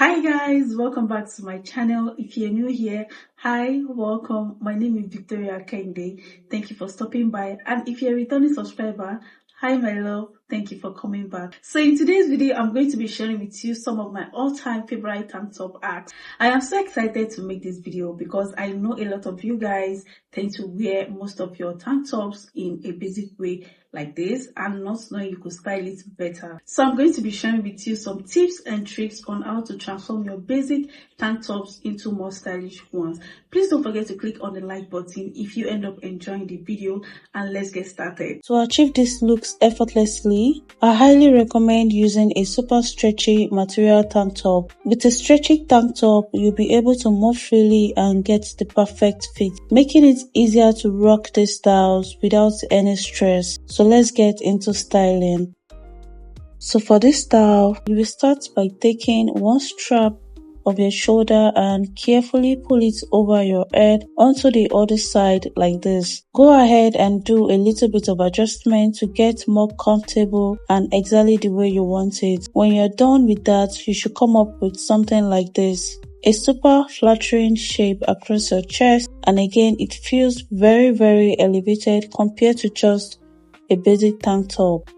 Hi guys, welcome back to my channel. If you're new here, hi, welcome. My name is Victoria Kende. Thank you for stopping by. And if you're a returning subscriber, hi my love, thank you for coming back. So in today's video, I'm going to be sharing with you some of my all-time favorite tank top acts. I am so excited to make this video because I know a lot of you guys tend to wear most of your tank tops in a basic way like this and not knowing you could style it better. So I'm going to be sharing with you some tips and tricks on how to transform your basic tank tops into more stylish ones. Please don't forget to click on the like button if you end up enjoying the video, and let's get started. To achieve these looks effortlessly, I highly recommend using a super stretchy material tank top. With a stretchy tank top, you'll be able to move freely and get the perfect fit, making it easier to rock these styles without any stress. So let's get into styling. So for this style, you will start by taking one strap of your shoulder and carefully pull it over your head onto the other side like this. Go ahead and do a little bit of adjustment to get more comfortable and exactly the way you want it. When you're done with that, you should come up with something like this. A super flattering shape across your chest, and again it feels very elevated compared to just a basic tank top.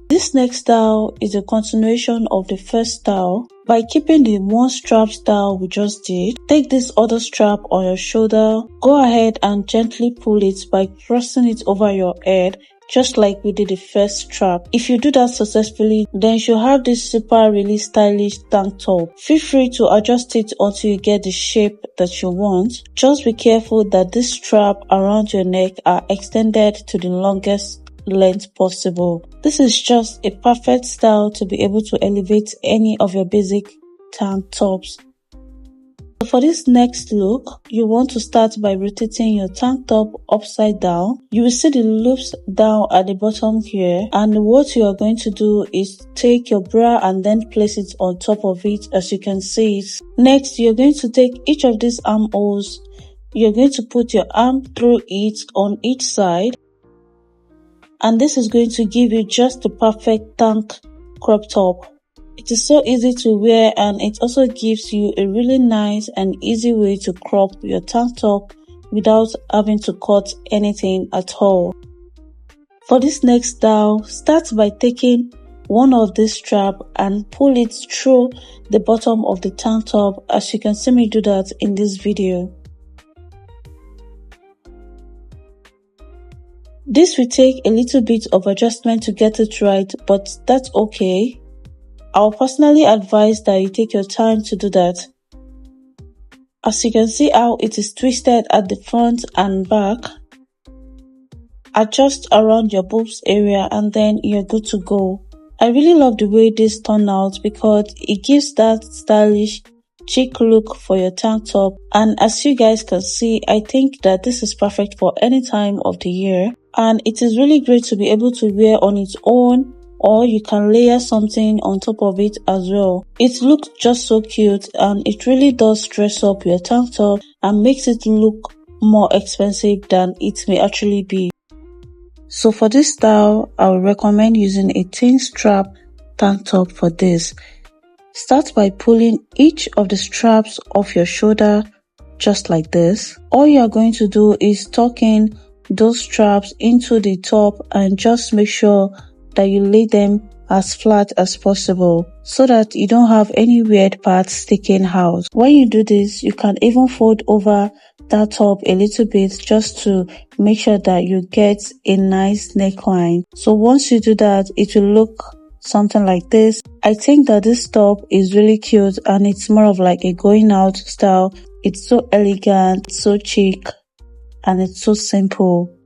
This next style is a continuation of the first style. By keeping the one strap style we just did, take this other strap on your shoulder, go ahead and gently pull it by crossing it over your head, just like we did the first strap. If you do that successfully, then you should have this super really stylish tank top. Feel free to adjust it until you get the shape that you want. Just be careful that this strap around your neck are extended to the longest length possible. This is just a perfect style to be able to elevate any of your basic tank tops. So for this next look, you want to start by rotating your tank top upside down. You will see the loops down at the bottom here, and what you are going to do is take your bra and then place it on top of it, as you can see it. Next, you're going to take each of these armholes. You're going to put your arm through it on each side, and this is going to give you just the perfect tank crop top. It is so easy to wear, and it also gives you a really nice and easy way to crop your tank top without having to cut anything at all. For this next style, start by taking one of this strap and pull it through the bottom of the tank top, as you can see me do that in this video. This will take a little bit of adjustment to get it right, but that's okay. I'll personally advise that you take your time to do that. As you can see how it is twisted at the front and back, adjust around your boobs area and then you're good to go. I really love the way this turned out because it gives that stylish chic look for your tank top, and as you guys can see, I think that this is perfect for any time of the year, and it is really great to be able to wear on its own, or you can layer something on top of it as well. It looks just so cute, and it really does dress up your tank top and makes it look more expensive than it may actually be. So for this style, I would recommend using a thin strap tank top for this. Start by pulling each of the straps off your shoulder just like this. All you are going to do is tuck in those straps into the top and just make sure that you lay them as flat as possible so that you don't have any weird parts sticking out. When you do this, you can even fold over that top a little bit just to make sure that you get a nice neckline. So once you do that, it will look something like this. I think that this top is really cute, and it's more of like a going out style. It's so elegant, so chic, and it's so simple.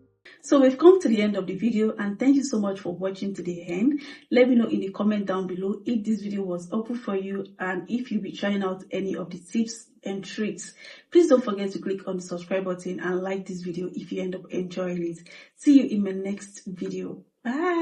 So we've come to the end of the video, and thank you so much for watching to the end. Let me know in the comment down below if this video was helpful for you and if you'll be trying out any of the tips and tricks. Please don't forget to click on the subscribe button and like this video if you end up enjoying it. See you in my next video. Bye.